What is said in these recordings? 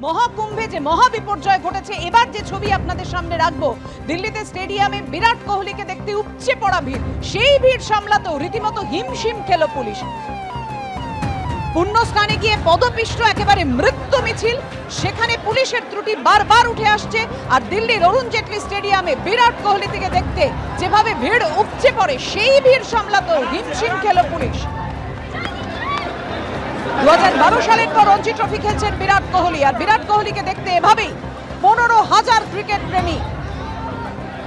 মহাকুম্ভে যে মহাবিপর্যয় ঘটেছে, এবার যে ছবি আপনাদের সামনে রাখবো, দিল্লিতে স্টেডিয়ামে বিরাট কোহলিকে দেখতে উপচে পড়া ভিড়, সেই ভিড় সামলাতেও রীতিমতো হিমশিম খেল পুলিশ। পুণ্যস্থানে গিয়ে পদপিষ্ট একেবারে মৃত্যু মিছিল, সেখানে পুলিশের ত্রুটি বারবার উঠে আসছে। আর দিল্লির অরুণ জেটলি স্টেডিয়ামে বিরাট কোহলি থেকে দেখতে যেভাবে ভিড় উপচে পড়ে, সেই ভিড় সামলাতেও হিমশিম খেল পুলিশ। 2012 সালের পর রঞ্জি ট্রফি খেলছেন বিরাট কোহলি, আর বিরাট কোহলিকে দেখতে এভাবেই 15,000 ক্রিকেট প্রেমী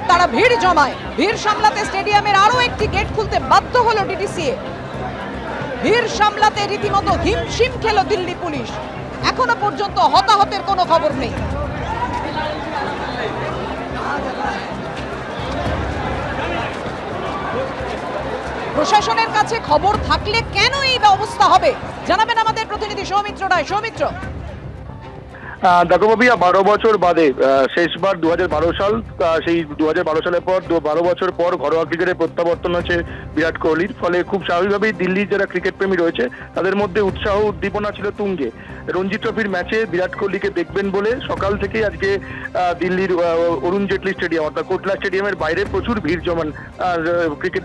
তারা ভিড় জমায়। ভিড় সামলাতে স্টেডিয়ামের আরো একটি গেট খুলতে বাধ্য হলো ডিটিসিএ। ভিড় সামলাতে রীতিমতো হিমশিম খেল দিল্লি পুলিশ। এখনো পর্যন্ত হতাহতের কোনো খবর নেই। প্রশাসনের কাছে খবর থাকলে কেন এই অবস্থা হবে, জানাবেন আমাদের প্রতিনিধি সৌমিত্র রায়। সৌমিত্র, দেখো ভাবিয়া, 12 বছর বাদে শেষবার 2012 সাল, সেই 2012 সালের পর 12 বছর পর ঘরোয়া ক্রিকেটে প্রত্যাবর্তন হয়েছে বিরাট কোহলির। ফলে খুব স্বাভাবিকভাবেই দিল্লির যারা ক্রিকেট প্রেমী রয়েছে তাদের মধ্যে উৎসাহ উদ্দীপনা ছিল তুঙ্গে। রঞ্জি ট্রফির ম্যাচে বিরাট কোহলিকে দেখবেন বলে সকাল থেকেই আজকে দিল্লির অরুণ জেটলি স্টেডিয়াম অর্থাৎ কোটলা স্টেডিয়ামের বাইরে প্রচুর ভিড় জমান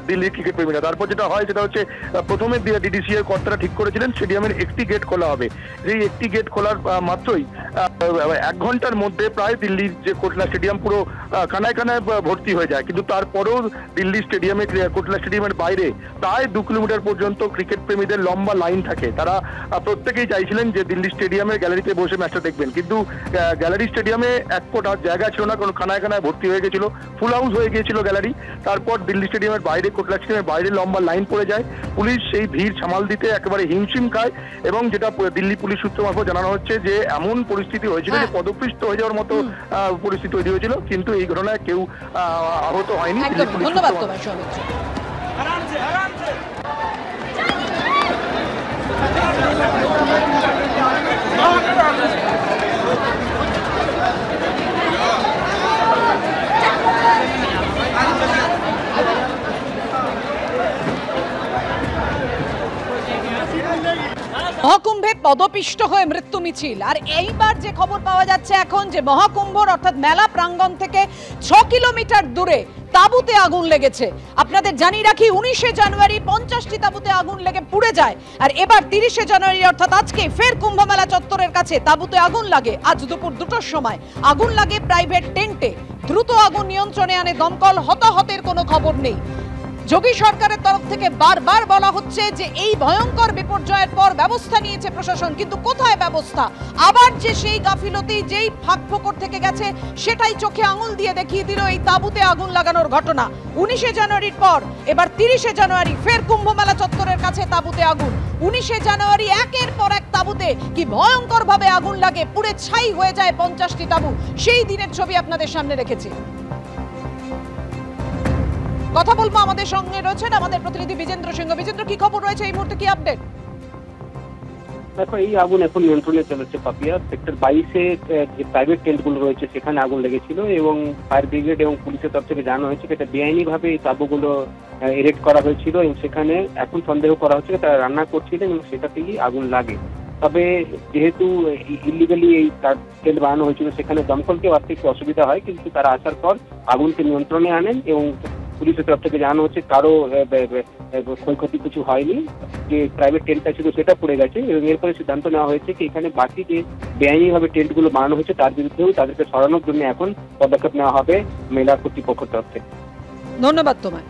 দিল্লির ক্রিকেট প্রেমীরা। তারপর যেটা হয় সেটা হচ্ছে, প্রথমে ডিটিসিএ এর কর্তারা ঠিক করেছিলেন স্টেডিয়ামের একটি গেট খোলা হবে। এই একটি গেট খোলার মাত্রই 1 ঘন্টার মধ্যে প্রায় দিল্লির যে কোটলা স্টেডিয়াম পুরো কানায় কানায় ভর্তি হয়ে যায়। কিন্তু তারপরেও দিল্লি স্টেডিয়ামে, কোটলা স্টেডিয়ামের বাইরে প্রায় 2 কিলোমিটার পর্যন্ত ক্রিকেট প্রেমীদের লম্বা লাইন থাকে। তারা প্রত্যেকেই চাইছিলেন যে দিল্লি স্টেডিয়ামের গ্যালারিতে বসে ম্যাচটা দেখবেন, কিন্তু গ্যালারি স্টেডিয়ামে এক ফুট জায়গা ছিল না, কোনো কানায় কানায় ভর্তি হয়ে গেছিল, ফুল হাউস হয়ে গিয়েছিল গ্যালারি। তারপর দিল্লি স্টেডিয়ামের বাইরে, কোটলা স্টেডিয়ামের বাইরে লম্বা লাইন পড়ে যায়। পুলিশ সেই ভিড় সামাল দিতে একেবারে হিমশিম খায়, এবং যেটা দিল্লি পুলিশ সূত্র মারফত জানানো হচ্ছে যে এমন পরিস্থিতি হয়েছিল যে পদপৃষ্ট হয়ে যাওয়ার মতো পরিস্থিতি তৈরি হয়েছিল, কিন্তু এই ঘটনায় কেউ আহত হয়নি। ধন্যবাদ তোমায় সৌমিত্র। মহাকুম্ভে পদপিষ্ট হয়ে মৃত্যু মিছিল। আর এইবার যে খবর পাওয়া যাচ্ছে এখন, যে মহাকুম্ভর অর্থাৎ মেলা প্রাঙ্গণ থেকে 6 কিলোমিটার দূরে তাঁবুতে আগুন লেগেছে। আপনাদের জানিয়ে রাখি, 19শে জানুয়ারি 50টি তাঁবুতে আগুন লেগে পুড়ে যায়। আর এবার 30শে জানুয়ারি অর্থাৎ আজকে ফের কুম্ভ মেলা চত্বরের কাছে তাঁবুতে আগুন লাগে। আজ দুপুর 2টোর সময় আগুন লাগে প্রাইভেট টেন্টে। দ্রুত আগুন নিয়ন্ত্রণে আনে দমকল। হতাহতের কোনো খবর নেই। যোগী সরকারের তরফ থেকে বারবার বলা হচ্ছে যে এই ভয়ঙ্কর বিপর্যয়ের পর ব্যবস্থা নিয়েছে প্রশাসন, কিন্তু কোথায় ব্যবস্থা? আবার যে সেই গাফিলতি, যেই ফাঁকফোকর থেকে গেছে, সেটাই চোখে আঙুল দিয়ে দেখিয়ে দিল এই তাঁবুতে আগুন লাগানোর ঘটনা। 19শে জানুয়ারির পর এবার 30শে জানুয়ারি ফের কুম্ভ মেলা চত্বরের কাছে তাঁবুতে আগুন। 19শে জানুয়ারি একের পর এক তাঁবুতে কি ভয়ঙ্কর ভাবে আগুন লাগে, পুড়ে ছাই হয়ে যায় 50টি তাঁবু। সেই দিনের ছবি আপনাদের সামনে রেখেছি। কথা বলবো, আমাদের সঙ্গে রয়েছেন আমাদের প্রতিনিধি বিজেন্দ্র সিংহ। বিজেন্দ্র, কি খবর রয়েছে এই মুহূর্তে, কি আপডেট? দেখো, এই আগুন এখন নিয়ন্ত্রণে চলেছে পাপিয়া। সেক্টর 22-এ যে প্রাইভেট টেন্টগুলো রয়েছে সেখানে আগুন লেগেছিল, এবং ফায়ার ব্রিগেড এবং পুলিশের তরফ থেকে জানানো হয়েছে এটা বেআইনিভাবে এই তাঁবুগুলো এরেক্ট করা হয়েছিল, এবং সেখানে এখন সন্দেহ করা হচ্ছে তারা রান্না করছিলেন এবং সেটা থেকেই আগুন লাগে। তবে যেহেতু ইলিগালি এই টেন্ট বানানো হয়েছিল, সেখানে দমকলকে আসতে একটু অসুবিধা হয়, কিন্তু তারা আসার পর আগুনকে নিয়ন্ত্রণে আনেন, এবং পুলিশের তরফ থেকে জানানো হচ্ছে কারো ক্ষয়ক্ষতি কিছু হয়নি। যে প্রাইভেট টেন্টটা ছিল সেটা পড়ে গেছে, এবং এরপরে সিদ্ধান্ত নেওয়া হয়েছে কি এখানে বাকি যে বেআইনিভাবে টেন্টগুলো বানানো হয়েছে তার বিরুদ্ধেও তাদেরকে সরানোর জন্য এখন পদক্ষেপ নেওয়া হবে মেলা কর্তৃপক্ষের তরফ থেকে। ধন্যবাদ তোমায়।